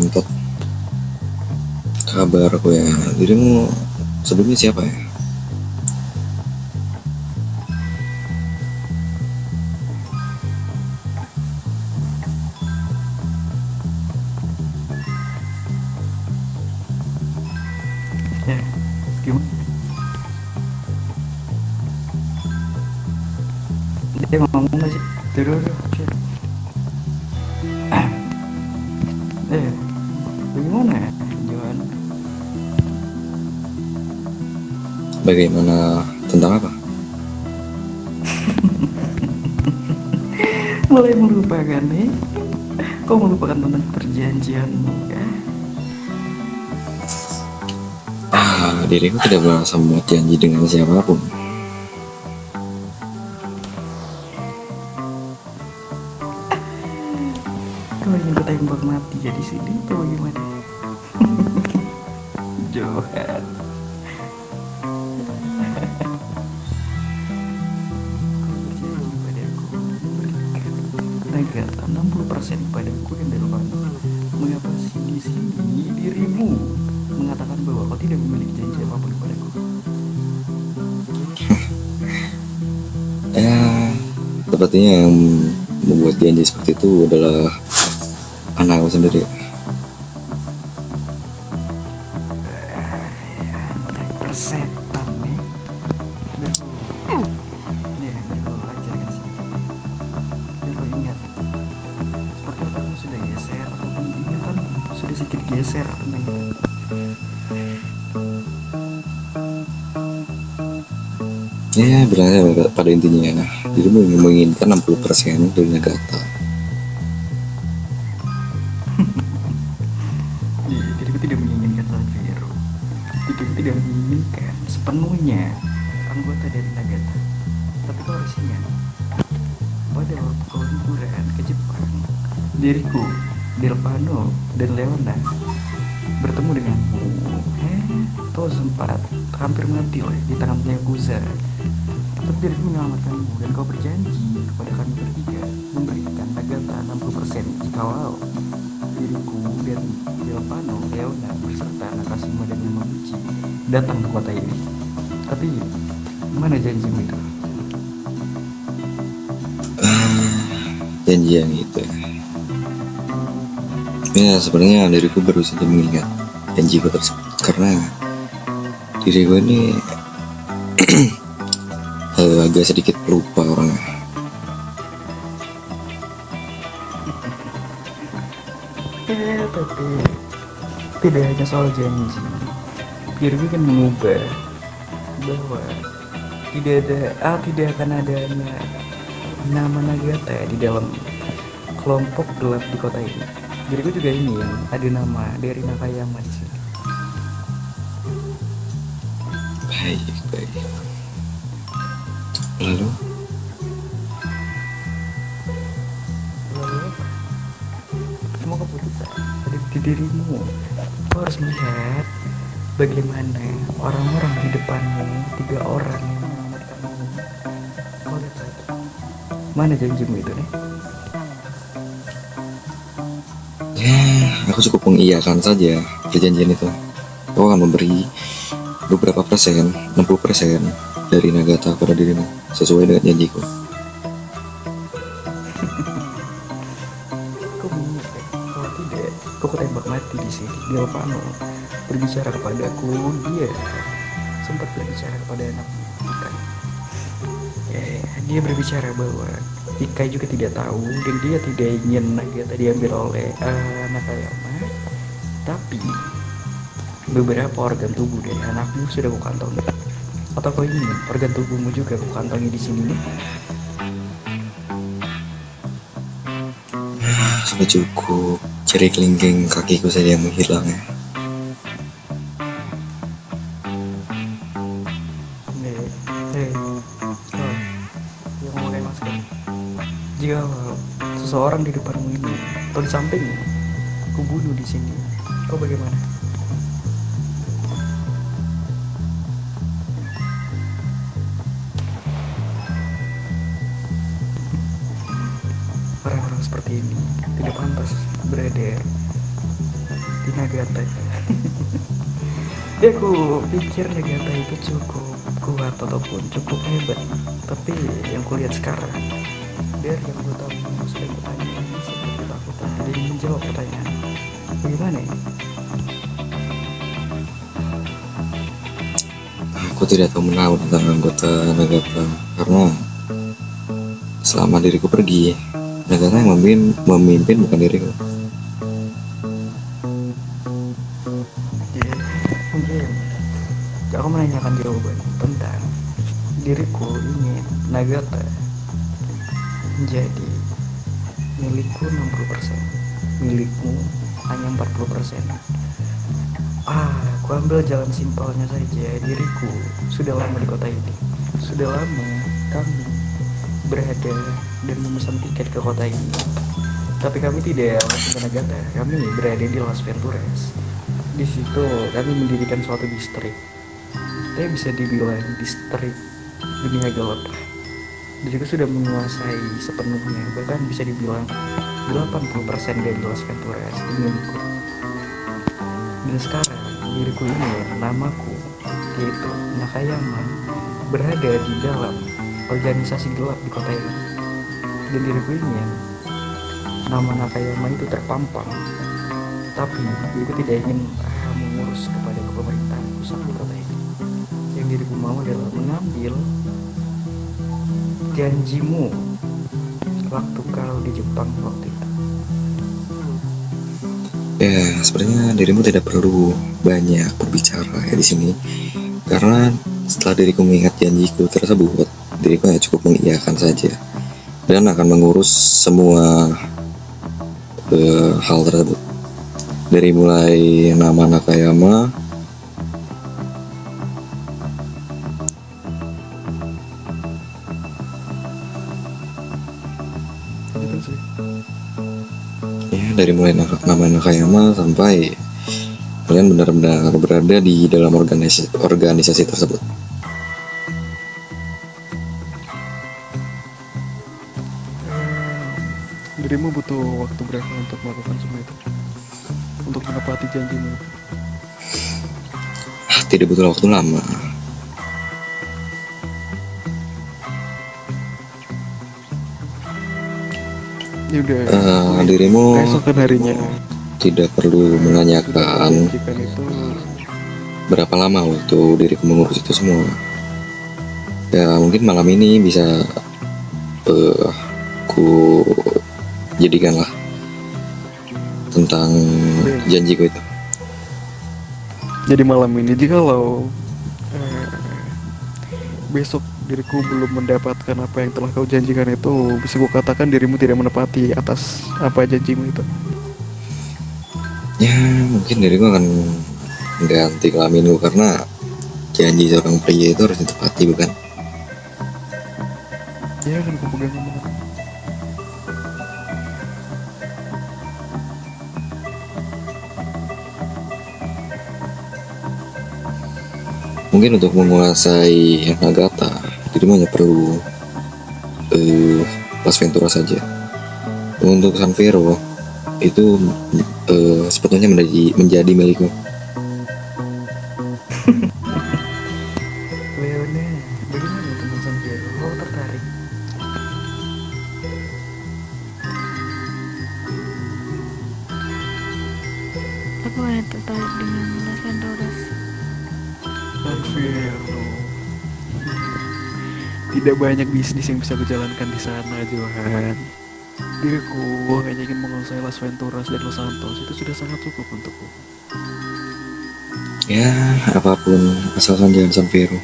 ngentot kabar aku ya. Dirimu sebelumnya siapa ya? Ya, gimana? Dia ngomong nggak sih? Terus, bagaimana? Gimana? Bagaimana, tentang apa? Mulai melupakan nih? Kau melupakan tentang perjanjianmu ya? Diriku tidak merasa membuat janji dengan siapapun. Kau ingin ketembak mati ya di sini atau bagaimana? Johan. Kau berjanji padaku memberikan Nagata 60% padaku dan Delvan. Mengapa sih di sini dirimu mengatakan bahwa kau tidak memiliki janji apapun padaku? Ya, sepertinya yang membuat janji seperti itu adalah anakku sendiri. Persetan nih. Ya, kau ajarkan sih. Dan kau ingat, seperti kamu sudah geser, ataupun ingatan sudah sedikit geser nih. Ya, bilangnya pada intinya dirimu menginginkan 60% dari Nagata. Diriku tidak menginginkan Sanjiro. Diriku tidak menginginkan sepenuhnya anggota dari Nagata. Tapi kau harus ingat, pada waktu kau liburan ke Jepang, diriku, Delvano, dan Leona bertemu denganmu. Kau sempat hampir mati oleh di tangan Yakuza. Tapi diriku menyelamatkanmu dan kau berjanji kepada kami bertiga memberikan Nagata 60% jikalau diriku dan Delvano, Leona beserta Nakashima dan Yamaguchi datang ke kota ini. Tapi mana janjimu itu? Janji yang itu. Ya, sebenarnya diriku baru saja mengingat janjiku tersebut karena diriku ini agak sedikit pelupa orangnya. Tapi tidak hanya soal janji, diriku kan mengubah bahwa tidak akan adanya nama Nagata di dalam kelompok gelap di kota ini. Diriku juga ingin ada nama dari Nakayama di sini. Baik. Lalu Semua keputusan ada di dirimu. Kau harus melihat bagaimana orang-orang di depanmu, 3 orang yang menyelamatkanmu. Kau lihat lagi. Mana janjimu itu nih? ya, aku cukup mengiyakan saja perjanjian itu. Aku akan memberi beberapa persen, 60% dari Nagata kepada dirimu sesuai dengan janjiku. Kau mengingat kalau tidak, kau tembak mati di sini. Delvano berbicara kepadaku, dia sempat berbicara kepada anak Ikai. Dia berbicara bahwa Ikai juga tidak tahu dan dia tidak ingin Nagata diambil oleh Nakayama. Tapi beberapa organ tubuh dari anakmu sudah kukantongi. Atau kau ingin organ tubuhmu juga kukantongi di sini nih? Sudah cukup, jari kelingking kakiku saja yang menghilang ya. Yang memakai masker. Jika seseorang di depanmu ini atau di sampingmu, kubunuh di sini, kau bagaimana? Orang-orang seperti ini tidak pantas berada di Nagata. Ya aku pikir Nagata itu cukup kuat ataupun cukup hebat, tapi yang kulihat sekarang dari yang gue tahu sudah bertanya seperti ketakutan tidak ingin menjawab pertanyaan bagaimana ya? Aku tidak tahu menahu tentang anggota Nagata karena selama diriku pergi, Nagata yang memimpin bukan diriku. Ya, mungkin aku menanyakan jawaban tentang diriku ingin Nagata menjadi milikku 60%, milikmu hanya 40%. Aku ambil jalan simpelnya saja. Diriku sudah lama di kota ini, sudah lama kami berada dan memesan tiket ke kota ini. Tapi kami tidak langsung ke Nagata, kami berada di Las Venturas. Di situ kami mendirikan suatu distrik. Saya bisa dibilang distrik dunia gelap. Diriku sudah menguasai sepenuhnya, bahkan bisa dibilang 80% dari Las Venturas di milikku. Dan sekarang diriku ini, namaku yaitu Nakayama, berada di dalam organisasi gelap di kota ini. Dan diriku ingin nama Nakayama itu terpampang, tapi diriku tidak ingin mengurus kepada pemerintahan pusat di kota ini. Yang diriku mau adalah mengambil janjimu waktu kau di Jepang waktu itu. Ya, sebenarnya dirimu tidak perlu banyak berbicara ya di sini, karena setelah diriku mengingat janjiku tersebut, diriku hanya cukup mengiyakan saja dan akan mengurus semua hal tersebut. Dari mulai nama Nakayama, Gitu sih. ya dari mulai nama Nakayama sampai kalian benar-benar berada di dalam organisasi tersebut. Dirimu butuh waktu berapa untuk melakukan semua itu? Untuk menepati janjimu? Tidak butuh waktu lama. Ya udah. Dirimu Keesokan harinya tidak perlu menanyakan jika itu berapa lama waktu diriku mengurus itu semua. Ya mungkin malam ini bisa ku jadikanlah tentang janjiku itu. jadi malam ini jikalau besok diriku belum mendapatkan apa yang telah kau janjikan itu, bisa ku katakan dirimu tidak menepati atas apa janjimu itu. Ya mungkin diriku akan ganti kelaminku karena janji seorang pria itu harus ditepati, bukan? Ya kan ku pegang omongan. Mungkin untuk menguasai Nagata, dirimu hanya perlu Las Ventura saja. Untuk San Fierro itu sepenuhnya menjadi milikmu. Leona, bagaimana tentang San Fierro? Kau tertarik? Aku hanya tertarik dengan Las Venturas. San Fierro. Tidak banyak bisnis yang bisa kujalankan di sana, Johan. Diriku hanya ingin menguasai Las Venturas dan Los Santos, itu sudah sangat cukup untukku. Ya apapun asalkan jangan San Fierro.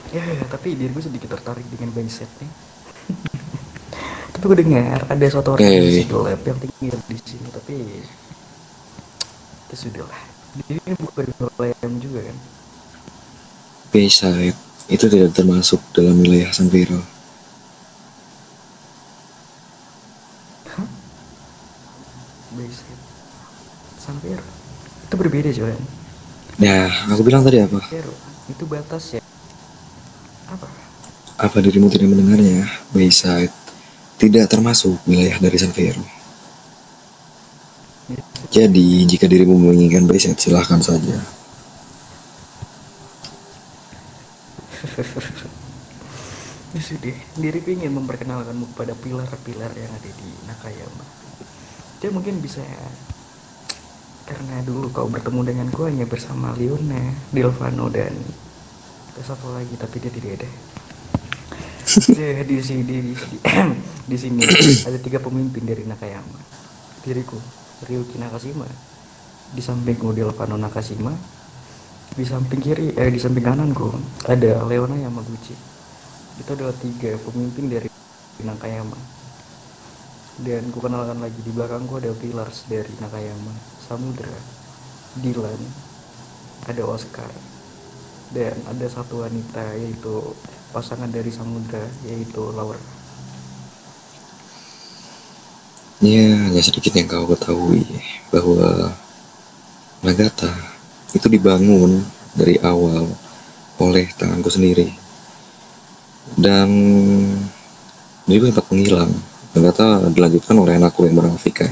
Ya, tapi diriku sedikit tertarik dengan mindsetnya. Tapi aku dengar ada suatu organisasi gelap yang tinggal di sini, tapi itu sudahlah. Jadi ini bukan wilayah juga kan? Bayside itu tidak termasuk dalam wilayah San Fierro. Bayside, San Fierro itu berbeda, Johan. Ya aku bilang tadi apa? Fierro itu batas ya. Apa? Apa dirimu tidak mendengarnya? Bayside tidak termasuk wilayah dari San Fero. Jadi, jika dirimu menginginkan Bayside, silahkan saja. Ya sudah, diriku ingin memperkenalkanmu kepada pilar-pilar yang ada di Nakayama. Dia mungkin bisa, karena dulu kau bertemu denganku hanya bersama Leona, Delvano, dan satu lagi, tapi dia tidak ada. Di sini ada 3 pemimpin dari Nakayama. Diriku, Ryuki Nakashima. Di sampingku Delvano Nakashima. Di samping kananku ada Leona Yamaguchi. Itu adalah 3 pemimpin dari Nakayama. Dan ku kenalkan lagi, di belakangku ada pillars dari Nakayama, Samudra, Dylan, ada Oscar, dan ada satu wanita, yaitu pasangan dari Samudra, yaitu Laura. Ya, hanya sedikit yang kau ketahui bahwa Nagata itu dibangun dari awal oleh tanganku sendiri. Dan diriku sempat menghilang. Nagata dilanjutkan oleh anakku yang bernama Vika.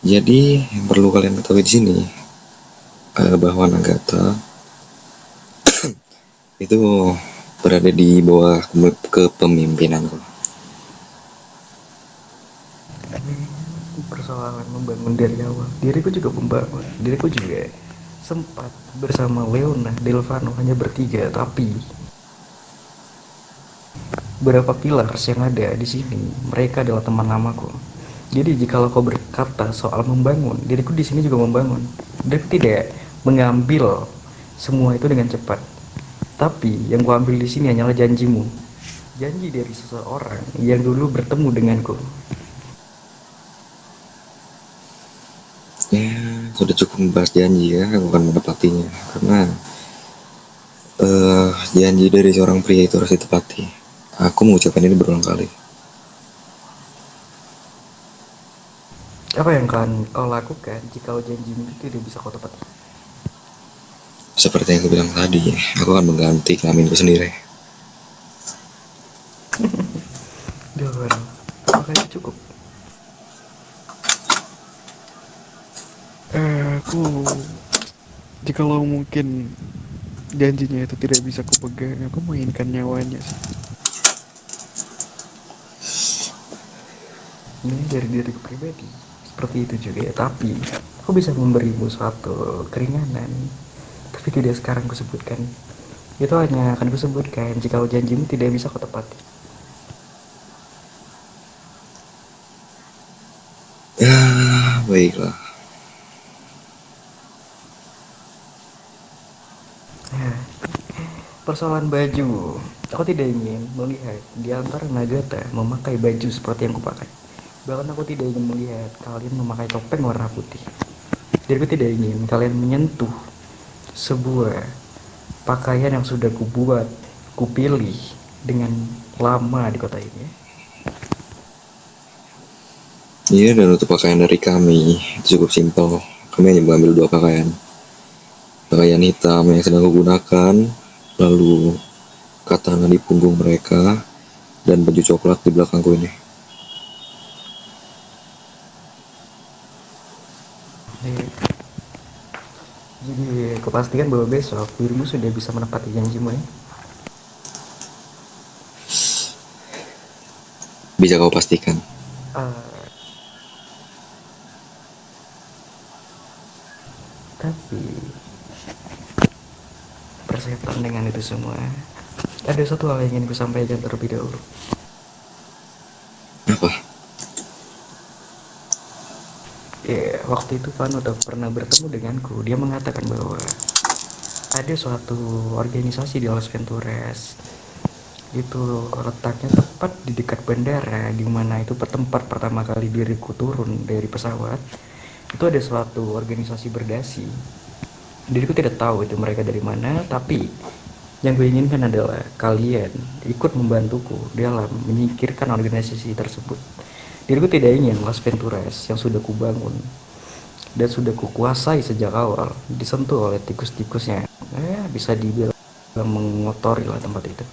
Jadi yang perlu kalian ketahui di sini bahwa Nagata itu berada di bawah kepemimpinanku. Persoalan membangun dari awal, diriku juga membangun. Diriku juga sempat bersama Leona, Delvano, hanya bertiga, tapi beberapa pillars yang ada di sini, mereka adalah teman lamaku. Jadi jikalau kau berkata soal membangun, diriku di sini juga membangun. Diriku tidak mengambil semua itu dengan cepat. Tapi yang ku ambil di sini hanyalah janjimu. Janji dari seseorang yang dulu bertemu denganku. Ya, sudah cukup membahas janji ya, aku akan menepatinya. Karena janji dari seorang pria itu harus ditepati. Aku mengucapkan ini berulang kali. Apa yang akan kau lakukan jika janjimu itu tidak bisa kau tepati? Seperti yang aku bilang tadi, aku akan mengganti kelaminku sendiri. Jangan, apakah itu cukup? Aku jikalau mungkin janjinya itu tidak bisa kupegang, aku mainkan nyawanya sih. Ini dari diriku pribadi seperti itu juga ya, tapi aku bisa memberimu suatu keringanan, tapi tidak sekarang kusebutkan. Itu hanya akan kusebutkan jika janjimu tidak bisa kau tepati. Ya, baiklah. Persoalan baju, aku tidak ingin melihat di antara Nagata memakai baju seperti yang kupakai. Bahkan aku tidak ingin melihat kalian memakai topeng warna putih. Jadi aku tidak ingin kalian menyentuh sebuah pakaian yang sudah kubuat, kupilih dengan lama di kota ini. Iya, dan untuk pakaian dari kami itu cukup simpel. Kami hanya mengambil 2 pakaian. Pakaian hitam yang sedang kugunakan, lalu katana di punggung mereka, dan baju coklat di belakangku ini. Jadi aku pastikan bahwa besok dirimu sudah bisa menepati janjimu ya. Bisa kau pastikan? Tapi persetan dengan itu semua, ada satu hal yang ingin ku sampaikan terlebih dahulu. Apa? Ya, waktu itu Van udah pernah bertemu denganku. Dia mengatakan bahwa ada suatu organisasi di Los Venturas. Itu letaknya tepat di dekat bandara, di mana itu tempat pertama kali diriku turun dari pesawat. Itu ada suatu organisasi berdasi. Diriku tidak tahu itu mereka dari mana, tapi yang gue inginkan adalah kalian ikut membantuku dalam menyingkirkan organisasi tersebut. Diriku tidak ingin Las Venturas yang sudah kubangun dan sudah kukuasai sejak awal disentuh oleh tikus-tikusnya. Bisa dibilang mengotori lah tempat itu.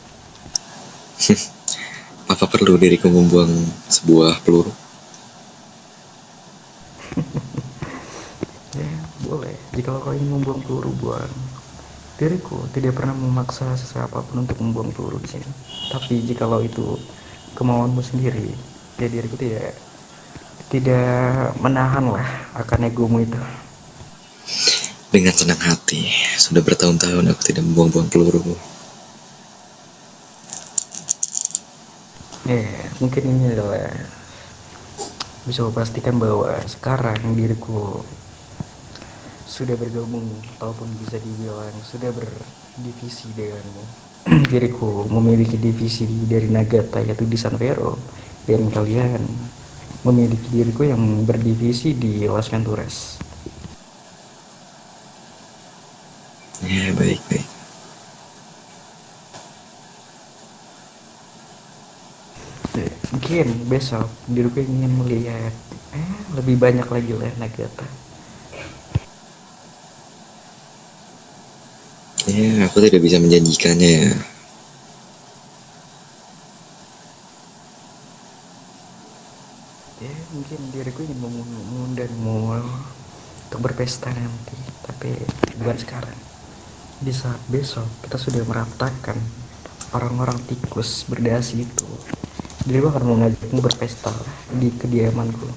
Apa perlu diriku membuang sebuah peluru? Ya, boleh. Jika kau ingin membuang peluru, buang. Diriku tidak pernah memaksa siapapun untuk membuang peluru di sini. Tapi jikalau itu kemauanmu sendiri, ya diriku tidak menahan lah akan egomu itu. Dengan senang hati, sudah bertahun-tahun aku tidak membuang-buang peluru. Mungkin ini adalah bisa pastikan bahwa sekarang diriku sudah bergabung ataupun bisa dibilang sudah berdivisi denganmu. Diriku memiliki divisi dari Nagata yaitu di San Vero, dan kalian memiliki diriku yang berdivisi di Las Venturas. Ya, baik-baik. Mungkin besok diriku ingin melihat lebih banyak lagi lah Nagata. Ya, aku tidak bisa menjanjikannya ya. Mungkin diriku ingin mengundangmu untuk berpesta nanti, tapi bukan sekarang. Di saat besok kita sudah meratakan orang-orang tikus berdasi itu, diriku akan mengajakmu berpesta di kediamanku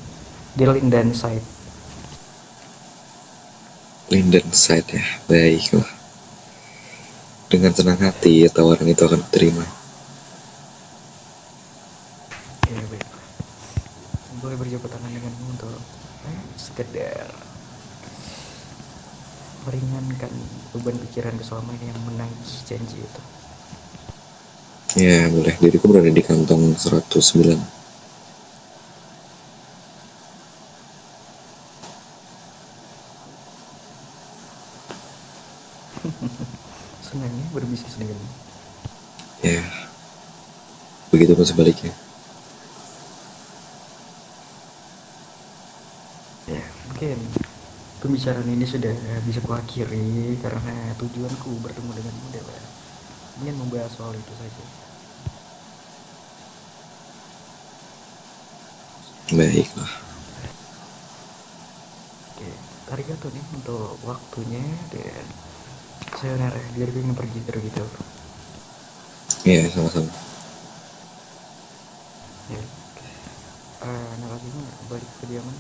di Linden Side. Linden Side ya, baiklah. Dengan senang hati, tawaran itu akan kuterima. Ya baiklah, boleh berjabat tangan denganmu untuk sekedar meringankan beban pikiran selama ini yang menagih janji itu. Ya, boleh. Diriku berada di kantong 109. Senangnya berbisnis denganmu. Ya, begitu pun sebaliknya. Ya mungkin pembicaraan ini sudah bisa kuakhiri karena tujuanku bertemu denganmu adalah ingin membahas soal itu saja. Baiklah. Oke, arigato nih untuk waktunya, dan sayonara, diriku ingin pergi terlebih dahulu. Ya, sama-sama. Ya, nah lagi balik ke kediaman.